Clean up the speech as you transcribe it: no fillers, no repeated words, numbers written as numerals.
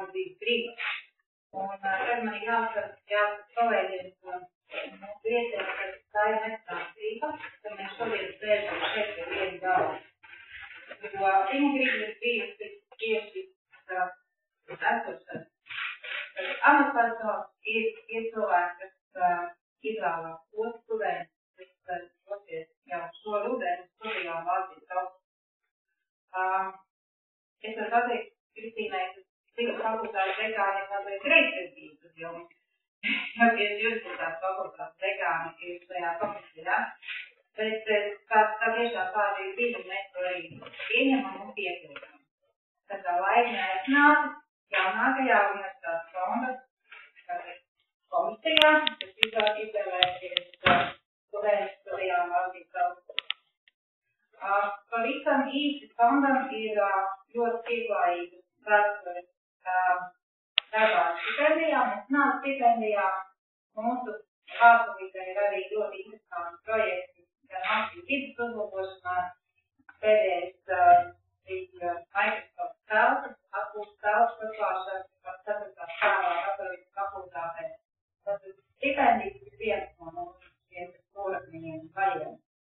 jāatzīst brīvā. Un tad man jāsaka kolēģiem, mūsu vietiem, ka tā ir nestanāta brīvā, ka mēs šodien sēžam šeit ar vienu galvu. Jo viņa griba ir bijusi tieši esošas. Amatpersons ir cilvēki, kas izvēlās tos studentus, kas doties jau šo rudenu studijām Latvijas augstskolas. Es varu pateikt, Kristīnai, ka cik fakultātes dekāni kādreiz greizsirdības, jo tieši juridiskās fakultātes dekāni ir šajā komisijā. Bet tā tiešām tāda ir bija, mēs to arī pieņemam un piekļūtam. Tad tā laika aiznāca jaunākajā universitātes fonda komisijā, kas izvēlēties studentus studijām Latvijas augstskolas. Pavisam īsti fondam ir ļoti pieklājīgas vēstures darbā stipendijām, un nāc stipendijām mūsu ārstulītē ir arī ļoti interesanti projekti, gan mācību vidas uzlabošanā, pēdējais